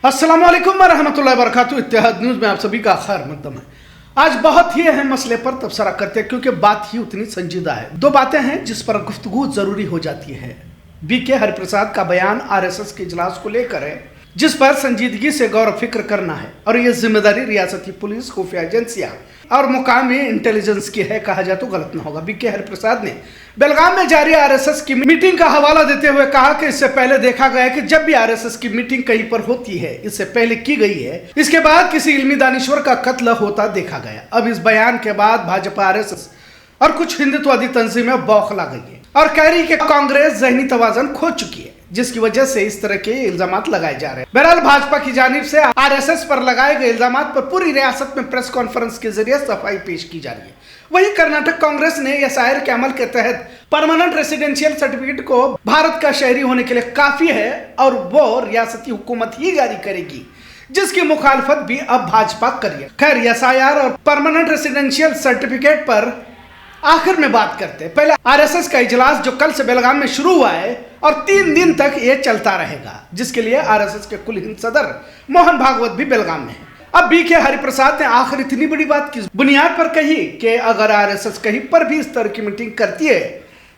अस्सलाम वालेकुम रहमतुल्लाहि व बरकातुहू। इत्तेहाद न्यूज़ में आप सभी का खैर मकदम है। आज बहुत ही अहम मसले पर तबसरा करते हैं क्योंकि बात ही उतनी संजीदा है। दो बातें हैं जिस पर गुफ्तगू जरूरी हो जाती है। बीके हरिप्रसाद का बयान आरएसएस के इजलास को लेकर है, जिस पर संजीदगी से गौर फिक्र करना है और ये जिम्मेदारी रियासती पुलिस, खुफिया एजेंसियां और मुकामी इंटेलिजेंस की है, कहा जाए तो गलत न होगा। बीके हरिप्रसाद ने बेलगाम में जारी आरएसएस की मीटिंग का हवाला देते हुए कहा कि इससे पहले देखा गया कि जब भी आरएसएस की मीटिंग कहीं पर होती है, इससे पहले की गई है, इसके बाद किसी इल्मी दानिश्वर का कत्ल होता देखा गया। अब इस बयान के बाद भाजपा, आरएसएस और कुछ हिंदुत्ववादी तंजीमें बौखला गई है और कह रही कि कांग्रेस जहनी तवाजन खो चुकी है, जिसकी वजह से इस तरह के इल्जामात लगाए जा रहे हैं। बहरहाल भाजपा की जानिब से आरएसएस पर लगाए गए इल्जामात पर पूरी रियासत में प्रेस कॉन्फ्रेंस के जरिए सफाई पेश की जा रही है। वहीं कर्नाटक कांग्रेस ने एसआईआर के अमल के तहत परमानेंट रेसिडेंशियल सर्टिफिकेट को भारत का शहरी होने के लिए काफी है और वो रियासती हुकूमत ही जारी करेगी, जिसकी मुखालफत भी अब भाजपा करी है। खैर, एसआईआर और परमानेंट रेसिडेंशियल सर्टिफिकेट पर आखिर में बात करते हैं। पहले आरएसएस का इजलास जो कल से बेलगाम में शुरू हुआ है और 3 दिन तक ये चलता रहेगा, जिसके लिए आरएसएस के कुल हिंद सदर मोहन भागवत भी बेलगाम में है। अब बीके हरिप्रसाद ने आखिर इतनी बड़ी बात किस बुनियाद पर कही कि अगर आरएसएस कहीं पर भी इस तरह की मीटिंग करती है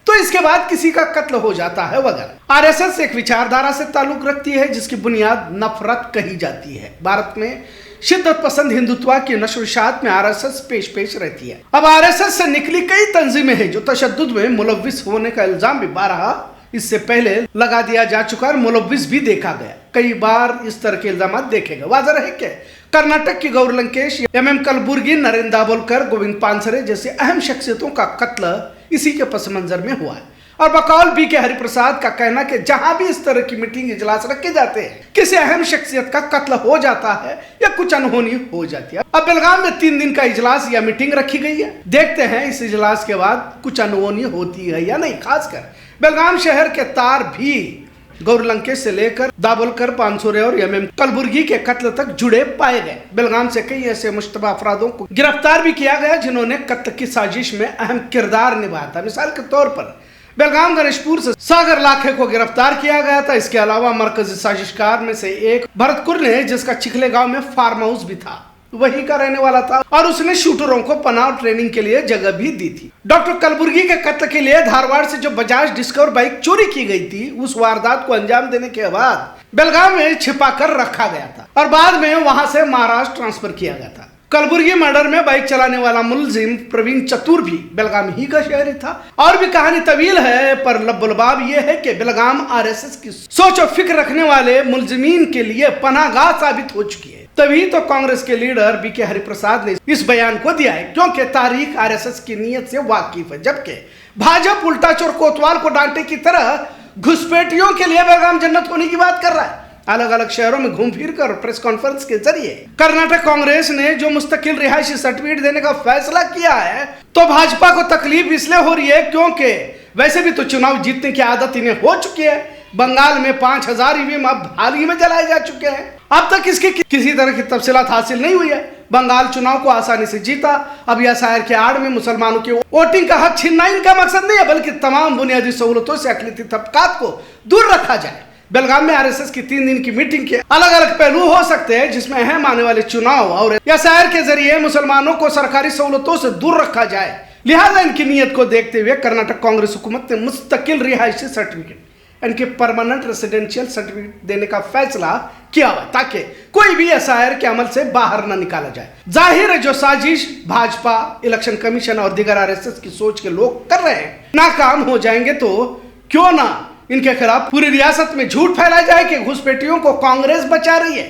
तो इसके बाद किसी का कत्ल हो जाता है वगैरह। आरएसएस एक विचारधारा से ताल्लुक रखती है जिसकी बुनियाद नफरत कही जाती है। भारत में शिद्दत पसंद हिंदुत्व की नशोशात में आरएसएस पेश रहती है। अब आरएसएस से निकली कई तंजीमें हैं जो तशद्दुद में मुलव्विस होने का इल्जाम भी बारहा इससे पहले लगा दिया जा चुका और मुलव्विस भी देखा गया। कई बार इस तरह के इल्जाम देखे गए। वाज़ेह है कि कर्नाटक की गौर लंकेश, एमएम कलबुर्गी, नरेंद्र दाभोलकर, गोविंद पानसरे जैसे अहम शख्सियतों का कत्ल इसी के पस मंजर में हुआ है। और बकौल बीके हरिप्रसाद का कहना कि जहां भी इस तरह की मीटिंग इजलास रखे जाते हैं, किसी अहम शख्सियत का कत्ल हो जाता है या कुछ अनहोनी हो जाती है। अब बेलगाम में 3 दिन का इजलास या मीटिंग रखी गई है। देखते हैं इस इजलास के बाद कुछ अनहोनी होती है या नहीं। खासकर बेलगाम शहर के तार भी गौर लंकेश से लेकर दाभोलकर, पानसरे और एमएम कलबुर्गी के कत्ल तक जुड़े पाए गए। बेलगाम से कई ऐसे मुश्तबा अफरादों को गिरफ्तार भी किया गया जिन्होंने कत्ल की साजिश में अहम किरदार निभाया था। मिसाल के तौर पर बेलगाम गणेशपुर से सागर लाखे को गिरफ्तार किया गया था। इसके अलावा मरकजी साजिशकार में से एक भरत कुर्ने, जिसका चिखले गांव में फार्म हाउस भी था, वही का रहने वाला था और उसने शूटरों को पनाह और ट्रेनिंग के लिए जगह भी दी थी। डॉक्टर कलबुर्गी के कत्ल के लिए धारवाड़ से जो बजाज डिस्कवर बाइक चोरी की गई थी, उस वारदात को अंजाम देने के बाद बेलगाम में छिपा कर रखा गया था और बाद में वहां से महाराष्ट्र ट्रांसफर किया गया था। कलबुर्गी मर्डर में बाइक चलाने वाला मुलजिम प्रवीण चतुर भी बेलगाम ही का शहरी था। और भी कहानी तवील है, पर लब्बुलबाब यह है कि बेलगाम आरएसएस की सोच और फिक्र रखने वाले मुलजिमीन के लिए पनाहगाह साबित हो चुकी है। तभी तो कांग्रेस के लीडर बीके हरिप्रसाद ने इस बयान को दिया है, क्योंकि तारीख आरएसएस की नीयत से वाकिफ है, जबकि भाजपा उल्टा चोर कोतवाल को डांटे की तरह घुसपैठियों के लिए बेलगाम जन्नत होने की बात कर रहा है। अलग अलग शहरों में घूम फिर कर प्रेस कॉन्फ्रेंस के जरिए कर्नाटक कांग्रेस ने जो मुस्तकिल रिहायशी सर्टिफिकेट देने का फैसला किया है, तो भाजपा को तकलीफ इसलिए हो रही है क्योंकि वैसे भी तो चुनाव जीतने की आदत इन्हें हो चुकी है। बंगाल में 5000 ईवीएम अब हाल ही में जलाए जा चुके हैं। अब तक इसकी किसी तरह की तफसीलात हासिल नहीं हुई है। बंगाल चुनाव को आसानी से जीता। अब एसआईआर के आड़ में मुसलमानों के वोटिंग का हक छीनना इनका मकसद नहीं है, बल्कि तमाम बुनियादी सहूलतों से अकलियती तबकात को दूर रखा जाए। बेलगाम में आरएसएस की 3 दिन की मीटिंग के अलग अलग पहलू हो सकते हैं, जिसमें अहम आने वाले चुनाव और एसआईआर के जरिए मुसलमानों को सरकारी सहूलतों से दूर रखा जाए। लिहाजा इनकी नीयत को देखते हुए कर्नाटक कांग्रेस हुकूमत ने मुस्तकिल रिहायशी सर्टिफिकेट, इनके परमानेंट रेसिडेंशियल सर्टिफिकेट देने का फैसला किया हुआ ताकि कोई भी एसआईआर के अमल से बाहर न निकाला जाए। जाहिर है जो साजिश भाजपा, इलेक्शन कमीशन और दीगर आरएसएस की सोच के लोग कर रहे हैं, नाकाम हो जाएंगे तो क्यों ना इनके खिलाफ पूरी रियासत में झूठ फैलाया जाए कि घुसपैठियों को कांग्रेस बचा रही है।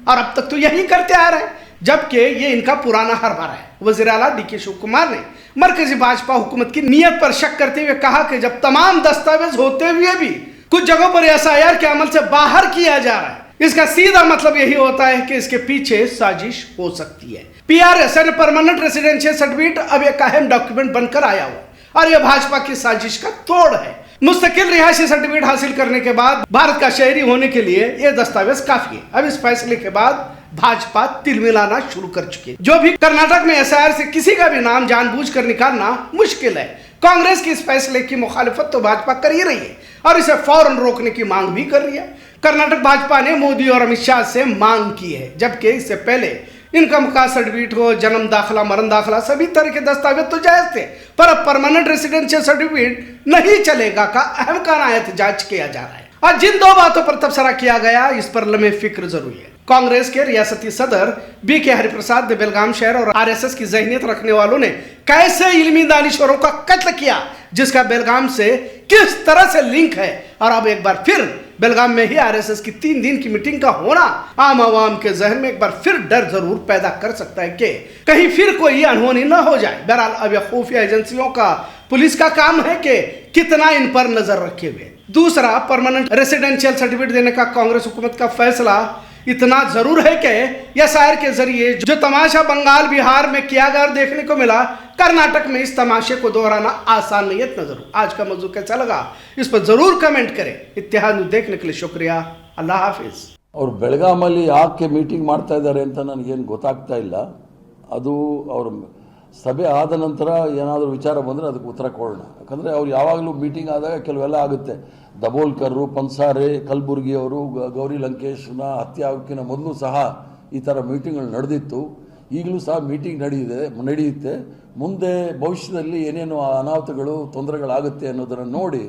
और अब तक तो यही करते आ रहे हैं, जबकि ये इनका पुराना हरभरा है। वजीर आला डीके शिव कुमार ने मरकजी भाजपा हुकूमत की नीयत पर शक करते हुए कहा कि जब तमाम दस्तावेज होते हुए भी कुछ जगहों पर एसआईआर के अमल से बाहर किया जा रहा है, इसका सीधा मतलब यही होता है कि इसके पीछे साजिश हो सकती है। पीआरएस यानी परमानेंट रेसिडेंशियल सर्टिफिकेट अब एक अहम डॉक्यूमेंट बनकर आया हुआ और यह भाजपा की साजिश का तोड़ है। मुस्तकिल रिहायशी सर्टिफिकेट हासिल करने के बाद भारत का शहरी होने के लिए यह दस्तावेज काफी है। अब इस फैसले के बाद भाजपा तिलमिलाना शुरू कर चुकी है। जो भी कर्नाटक में एसआईआर से किसी का भी नाम जानबूझकर निकालना मुश्किल है। कांग्रेस के इस फैसले की मुखालिफत तो भाजपा कर ही रही है और इसे फौरन रोकने की मांग भी कर रही है। कर्नाटक भाजपा ने मोदी और अमित शाह से मांग की है, जबकि इससे पहले इनकम का सर्टिफिकेट हो, जन्म दाखिला, मरण दाखिला, सभी तरह के दस्तावेज तो जायज थे, पर अब परमानेंट रेसिडेंशियल सर्टिफिकेट नहीं चलेगा का अहम काना एहतजाज किया जा रहा है। आज जिन दो बातों पर तबसरा किया गया, इस पर लम्हे फिक्र जरूरी है। कांग्रेस के रियासती सदर बीके हरिप्रसाद ने बेलगाम शहर और आरएसएस की जहनीत रखने वालों ने कैसे इल्मी दानिश्वरों का कत्ल किया, जिसका बेलगाम से किस तरह से लिंक है, और अब एक बार फिर बेलगाम में ही आरएसएस की 3 दिन की मीटिंग का होना आम आवाम के जहन में एक बार फिर डर जरूर पैदा कर सकता है कि कहीं फिर कोई अनहोनी न हो जाए। बहरहाल अब यह खुफिया एजेंसियों का, पुलिस का काम है कि कितना इन पर नजर रखे हुए। दूसरा, परमानेंट रेसिडेंशियल सर्टिफिकेट देने का कांग्रेस हुकूमत का फैसला इतना जरूर है कि एसआईआर के जरिए जो तमाशा बंगाल बिहार में किया गया और देखने को मिला, कर्नाटक में इस तमाशे को दोहराना आसान नहीं है। इतना जरूर। आज का मौजू कैसा लगा इस पर जरूर कमेंट करें। इत्तेहाद न्यूज़ देखने के लिए शुक्रिया। अल्लाह हाफिज। और ಬೆಳಗಾಮಲ್ಲಿ ಯಾಕೆ ಮೀಟಿಂಗ್ ಮಾಡ್ತಾ ಇದ್ದಾರೆ ಅಂತ ನನಗೇನು ಗೊತ್ತಾಗ್ತಾ ಇಲ್ಲ. ಅದು ಅವರು ಸಭೆ ಆದ ನಂತರ ಏನಾದರೂ ವಿಚಾರ ಬಂದರೆ ಅದಕ್ಕೆ ಉತ್ತರ ಕೊಡೋಣ. ಯಾಕಂದರೆ ಅವ್ರು ಯಾವಾಗಲೂ ಮೀಟಿಂಗ್ ಆದಾಗ ಕೆಲವೆಲ್ಲ ಆಗುತ್ತೆ. ದಬೋಲ್ಕರ್ರು, ಪನ್ಸಾರೆ, ಕಲಬುರ್ಗಿ ಅವರು, ಗೌರಿ ಲಂಕೇಶ್ನ ಹತ್ಯೆ ಆಗೋಕ್ಕಿಂತ ಮೊದಲು ಸಹ ಈ ಥರ ಮೀಟಿಂಗ್ಗಳು ನಡೆದಿತ್ತು. ಈಗಲೂ ಸಹ ಮೀಟಿಂಗ್ ನಡೆಯುತ್ತೆ. ಮುಂದೆ ಭವಿಷ್ಯದಲ್ಲಿ ಏನೇನು ಅನಾಹುತಗಳು, ತೊಂದರೆಗಳಾಗುತ್ತೆ ಅನ್ನೋದನ್ನು ನೋಡಿ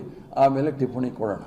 ಆಮೇಲೆ ಟಿಪ್ಪಣಿ ಕೊಡೋಣ.